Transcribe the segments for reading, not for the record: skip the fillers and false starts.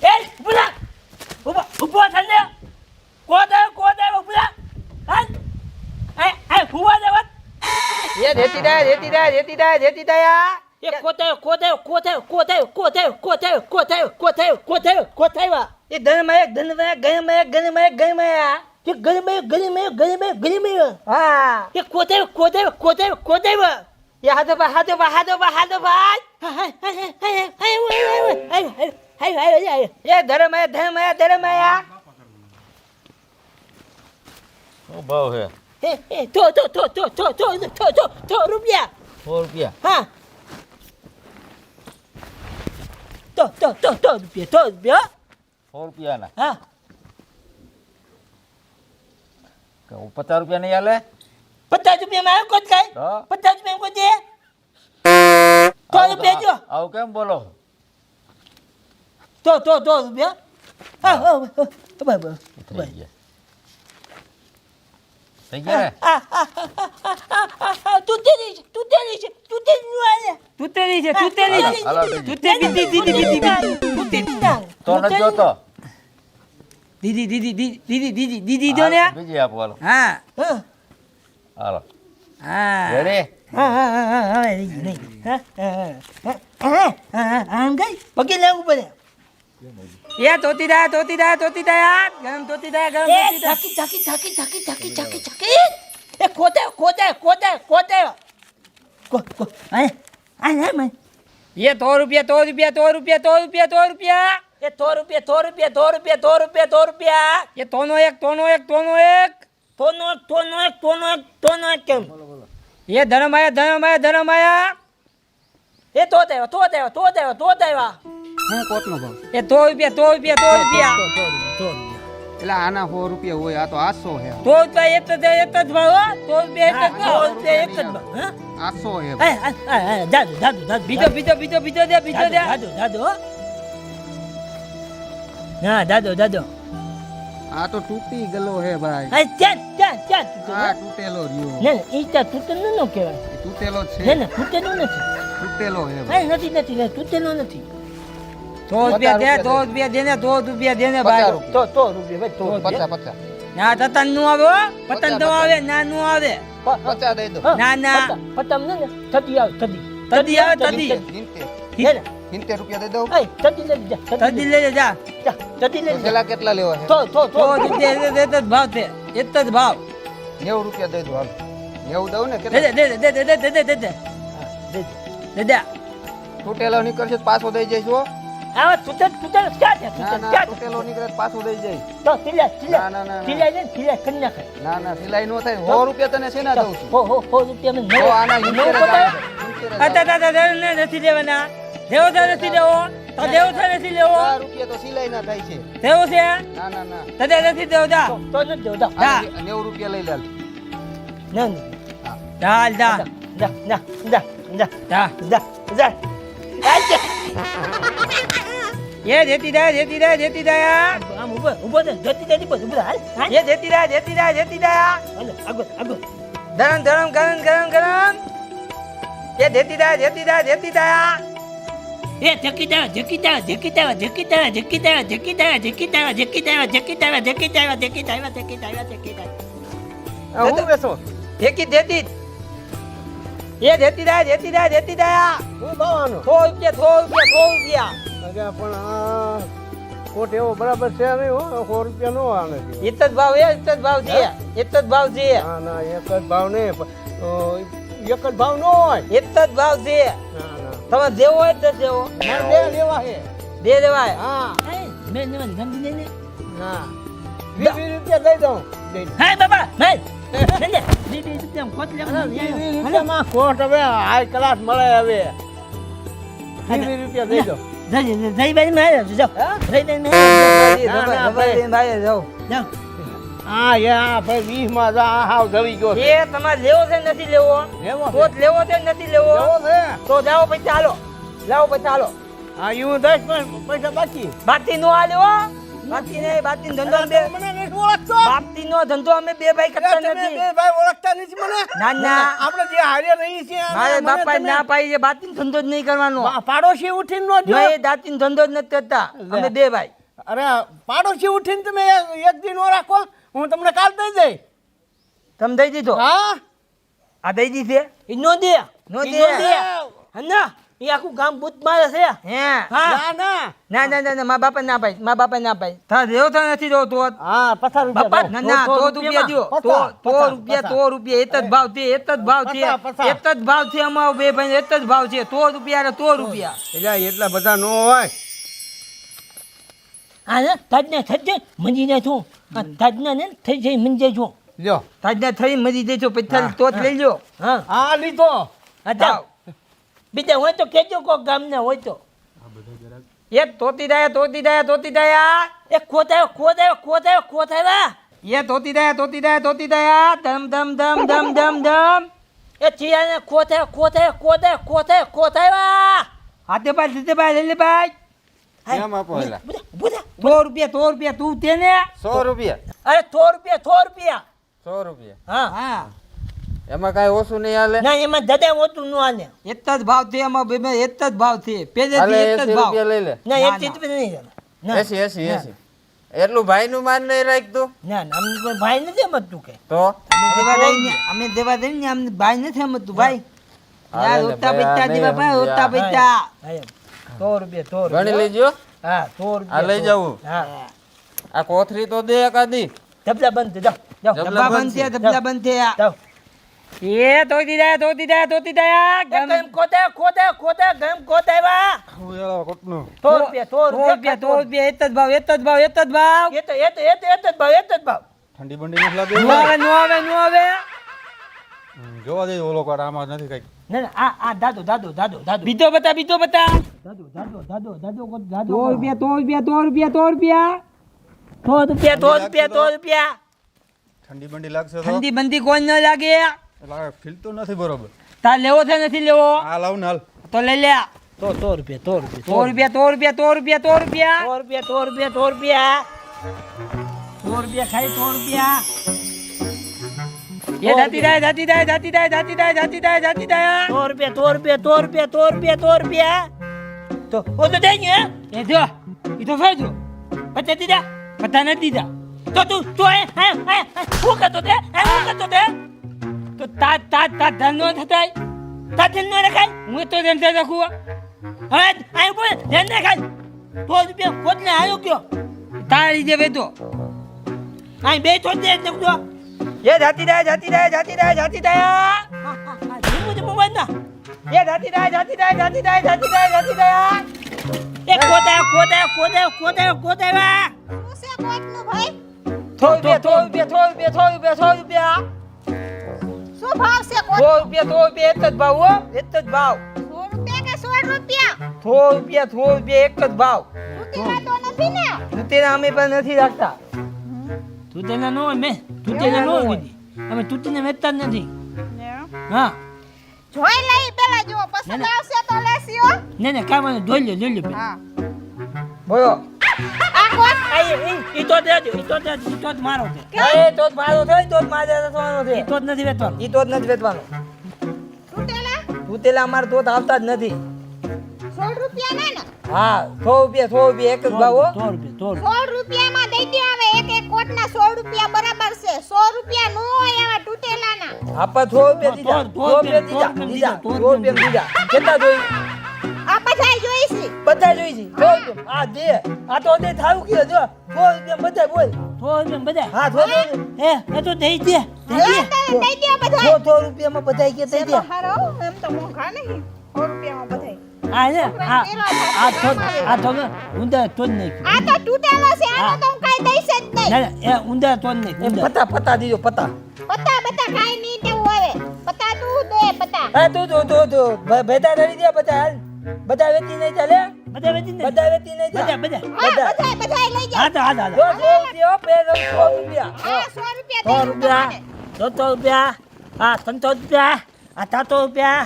એ ઉભા ઉભો થને કોતાયો ઉભા હાલ આ ફુવા દેવત એ દેતી દાયા એ કોતાયો એ ગણમય કે ગણમય હા એ કોતાયો એ હાથો ભાઈ એ ધર્મય શું ભાવ છે તો રૂપિયા 100 રૂપિયા હા તો રૂપિયા 100 રૂપિયાના હા 50 રૂપિયા નહીં હાલે 50 રૂપિયા માં કોત કાય તો 50 રૂપિયા કોત દે તો રૂપિયા જો આવું કેમ બોલો તો રૂપિયા હા બરાબર થઈ ગયા તૂટેલી છે હાલો તો ન જોતો દીદી જો ને બીજી આપો હાલો હા હાલો હા રેડી પગે લાગુ પડે એ તોતી દયા ગરમ તોતી દયા ઝાકી એ કોતાયો ये 100 रुपया એ 100 રૂપિયા ये तोनो एक તોનો એક કેમ ये धर्म आया એ તો દેવા હું કોટનો ભાવ ये 100 रुपया એટલે આના 100 રૂપિયા હોય આ તો 800 હે 100 रुपया एक જ ભાવ 100 રૂપિયા એક જ ભાવ 800 હે દાદુ બીજો દે દાદુ ના દાદુ આ તો તૂટી ગયેલો હે ભાઈ આ ત્યાં આ તૂટેલો રહ્યો ને ઈ ત્યાં તૂટેલો ન કહેવાય એ તૂટેલો જ છે ને તૂટેલો નથી તૂટેલો હે ભાઈ નથી તૂટેલો નથી 100 रुपया देने 100 रुपया देने भाई તો રૂપિયા ભાઈ 50 ના તતન નું આવે હો પતન તો આવે ના નું આવે 50 દઈ દો ના પતમ ને થતી આવે તદી આવે તદી 70 રૂપિયા દઈ દો તદી લઈ જા થતી લે પેલા કેટલા લેવા છે તો એક જ ભાવ છે એક જ ભાવ 90 રૂપિયા દઈ દો હાલ 90 દઉં ને કેટલા દે તૂટેલો નીકળશે તો પાછો દઈ જઈશ હો આવા તૂટેલ ક્યાં છે ના તૂટેલો નીકળે તો પાછો દઈ જઈશ તો સિલા ના. સિલાઈ કરી નાખે ના સિલાઈ નો થાય 100 રૂપિયા તને શેના દઉં છું હો રૂપિયા મેં તો આના નથી દેવાના દેવો તો નથી દેવો તો દેવો તો નથી લેવો 10 રૂપિયા તો સિલાઈ ના થાય છે દેવો છે ના તદે નથી દેવો જા તો નથી દેવતા જા 90 રૂપિયા લઈ લે ના જા ये देती दया આમ ઉભો દે જતી બસ ઉભો હાલ ये देती दया આગળ गरम ये देती दया એ હું બેસો देती ये देती दया હું ભાવવાનો 100 रुपया પણ આ કોટ એવો બરાબર છે નહીં હો 100 રૂપિયા નો આને એક જ ભાવ છે ના એક જ ભાવ નહીં એક જ ભાવ નો હોય એક જ ભાવ છે ના તમે દેવો હોય તો દેવો મારે બે લેવા છે દે દેવાય હા મેં ગંદી ને ના 20 રૂપિયા દઈ દઉં હા બાબા મેં ને દીદી રૂપિયા કોટ લે 20 રૂપિયામાં કોટ હવે હાઈ ક્લાસ મળે હવે 20 રૂપિયા દઈ દો જઈ બાઈ મેં જાઓ જઈ બાઈ ભાઈ જાઓ હા યા ભાઈ 20 માં જા હાવ જવી ગયો છે એ તમારે લેવો છે નથી લેવો લેવો છે. કોટ લેવો છે નથી લેવો લેવો છે તો જાઓ પછી ચાલો લાવો પછી ચાલો હા યું 10 પૈસા બાકી બાકી નો આ લેવો બાકી નહીં બાકી ધંધો બે મને નહીં નથી ઓળખતો બાપતીનો ધંધો અમે બે ભાઈ કરતા તમે નથી. બે ભાઈ ઓળખતા નથી મને ના, ના. આપણે જે હારે રહી છીએ મારે બાપા ના પાડી છે બાતીનો ધંધો જ નહીં કરવાનો. પાડોશી ઉઠીને નો જો મેં દાતીનો ધંધો જ નથી કરતા. અમે બે ભાઈ. અરે પાડોશી ઉઠીને તમે એક દી નો રાખો હું તમને કાલ દઈ દઈ તમે દઈ દીધો? હા આ દઈ દીધી? ઈ નો દે નો ઈ દે. હન્ના ઈ આખું ગામ ભૂત મારે છે હે હા ના ના ના ના ના ના મારા બાપા ના પાડી. મારા બાપા ના પાડી. થા દેવો તો નથી દેવો તો હા 50 બાપા રૂપિયા ના ના તો રૂપિયા દ્યો. તો રૂપિયા એક જ ભાવ છે. એક જ ભાવ છે. પચાસ. એક જ ભાવ છે અમારો બે ભાઈ એક જ ભાવ છે. તો રૂપિયા ને તો રૂપિયા. એટલે એટલા બધા નો હોય આ ને તાજને થઈ જાય મંજી ને છું આ તાજને ને થઈ જાય મંજે છું લ્યો તાજના થઈ મરી દેજો પૈસા તો જ લઈ લ્યો. હા આ લીધો અચ્છા બીજા હોય તો કેજો કોક ગામના હોય તો એક તોતી દાયા એ ખોતાયો એ તોતી દાયા ધમ ધમ ધમ ધમ ધમ ધમ એ ચિયાને ખોતાયો હાથે ભાઈ લઈ લે ભાઈ. કેમ આપો એલા? બુધા 100 રૂપિયા તું તેને 100 રૂપિયા અરે 100 રૂપિયા 100 રૂપિયા હા હા એમાં કાંઈ ઓછું નહીં હાલે? ના એમાં દાદા મોટું નું આને એક જ ભાવ છે એમાં બે એક જ ભાવ છે હાલે પેલેથી એક જ 80 ભાવ. રૂપિયા લઈ લે. ના ના, એક ચીજ પણ નહીં ના 80 એટલું ભાઈનું માન નહીં રાખતું ના અમને કોઈ ભાઈ નથી સમજતું કે તો અમે દેવા દઈએ ને અમને ભાઈ નથી સમજતું ભાઈ. હાલે યાર ને ઓતા ભાઈ, પૈસા આ દેવા નહીં ભાઈ ઓતા સમજ્યા. પૈસા. હા, એમ. 100 રૂપિયા ગણી લેજો. હા 100 આ લઈ રૂપિયા જાવું. હા આ કોથરી તો દે એકાદી. ધબલા બંધ છે, જાઓ ડબ્બા બંધ થયા ડબ્બા બંધ થયા. જાઓ એ તોતી દાયા ગમ ખોતા ગમ ખોતાવા 100 રૂપિયા તો રૂપિયા એક જ ભાવ એક જ ભાવ. એ તો જ ભાવ ઠંડી બંડી નથી લાગે નો આવે જોવા જઈએ ઓલો કાર આમાં નથી કઈ ના આ દાદો બીજો બતા દાદો 100 રૂપિયા 100 રૂપિયા ઠંડી બંડી લાગશે તો ઠંડી બંધી કોઈ ન લાગે. લાગે ફીલ તો નથી બરોબર તાર લેવો છે નથી લેવો આ લાવ ને હાલ તો લઈ લે. 100 રૂપિયા 100 રૂપિયા 100 રૂપિયા ખાલી 100 રૂપિયા એ જાતી દાયા 100 રૂપિયા તો ઓ તો દઈ ગયો એ જો ઈ તો ફેજો પચાસ દીધા પતા નથી દીધા તો તું હું કરતો તે તો તા ધંધો થતાય તાર ધન ન રખાય હું તો ધંધો રાખું. હવે આય બોલ ધન રખાય 100 રૂપિયા ખોટને આવ્યો કયો તારી જે વેતો આય બે તો દે નકજો એ જાતી દાયા મોબાઈલ ના એ જાતી દાયા એ ખોતા શું છે કોટનું ભાઈ? 100 રૂપિયા શું ભાવ છે કોટ? 100 રૂપિયા એક જ ભાવ હો એક જ ભાવ 100 રૂપિયા કે 16 રૂપિયા? 100 રૂપિયા એક જ ભાવ. તૂટેલા તો નથી ને? તેના અમે પણ નથી રાખતા. તું તેના નો મે તું તેના નો કીધી અમે તૂટીને વેચતા જ નથી હા જોઈ લઈ પેલા જો પસંદ આવશે તો લેસી હો. ને કામ જોઈ લ્યો હા બોલો આ કોટ ઈ તો જ મારો છે એ તો જ મારો થાય તો જ મારે થવાનો છે ઈ તો જ નથી વેચવાનો ઈ તો જ નથી વેચવાનો. તૂટેલા તૂટેલા અમારે તો આવતા જ નથી. 16 રૂપિયા ના ને? હા 100 રૂપિયા એક જ ભાવ હો. 100 16 રૂપિયામાં દઈ દો હવે એક કોટના 16 રૂપિયા બરાબર છે 100 રૂપિયા નો હોય એવા તૂટેલાના. આપા 100 રૂપિયા દીધા 100 રૂપિયા દીધા કેટલા જોઈ આ બધા જોઈશી બધા જોઈ છે 100 રૂપિયા. આ દે આ તો દે થાવું કયો જો 100 રૂપિયા બધા બોલ 100 રૂપિયા બધા હા 100 એ તો દઈ દે દઈ દો બધા. 100 રૂપિયામાં બધા કે દઈ દે. હારો એમ તો મોંઘા નહીં 100 રૂપિયામાં બધા. આ ને આ તો ઊંધા તો જ નહીં આ તો તૂટેલો છે આનો તો હું કાઈ દઈશ જ નહીં. ના એ ઊંધા તો જ નહીં પતા દીજો પતા. પતા બતા કાઈ નહીં દેવું હવે. પતા તું દે પતા. હા તું ભેતા ધરી દે બધા હાલ. બધા વેચી નહીં ચાલે બધા વેચી ને બધા વેચી નહીં ચાલે બધા હા બધાય લઈ જાઓ. હા 100 રૂપિયા પેલો 100 રૂપિયા હા 100 રૂપિયા 100 રૂપિયા 200 રૂપિયા આ 300 રૂપિયા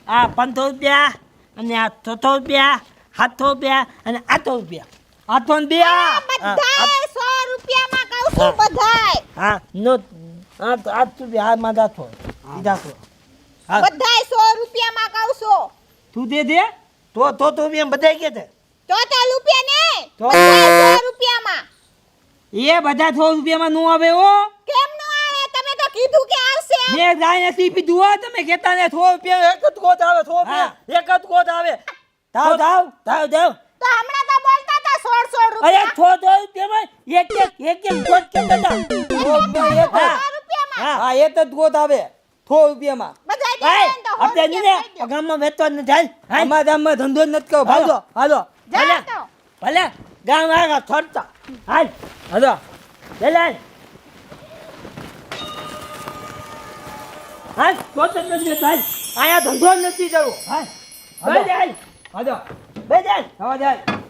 આ 500 રૂપિયા અને આ 600 રૂપિયા 700 રૂપિયા અને 800 રૂપિયા 800 રૂપિયા બધાય 100 રૂપિયામાં કહું બધું બધાય હા નો આ તું બી આ માં દાખો સીધા કો હા બધાય 100 રૂપિયામાં કહું છું તું દે દે તો બી એમ બધાય કે છે તો રૂપિયા ને તો? બધાય 100 રૂપિયામાં એ બધા 100 રૂપિયામાં નો આવે હો કેમ નો આવે તમે તો કીધું કે આવશે મેં ગાય નથી પીધું હો તમે કહેતા ને 100 રૂપિયા એક જ ગોત આવે 100 રૂપિયા એક જ ગોત આવે ધાવ તો હમણાં તો બોલતા હતા 100 અરે રૂપિયા 100 રૂપિયામાં એક ગોત કેમ હતા 100 રૂપિયામાં હા એક જ ગોત આવે 100 રૂપિયામાં બધાય ભાઈ દીધા ને તો આપણે 100 ને રૂપિયા ગામમાં વેચવા ન જાય હાલ અમારા ગામમાં ધંધો જ નથી કરો ભાગો હાલો જા તો ભલે ગામ આગળ છોડતા હાલ હાલો ચાલ હાલ તો નથી હાલ આયા ધંધો જ નથી જવું હાલ બે હાલ હાલો બે હાલ આવા જાય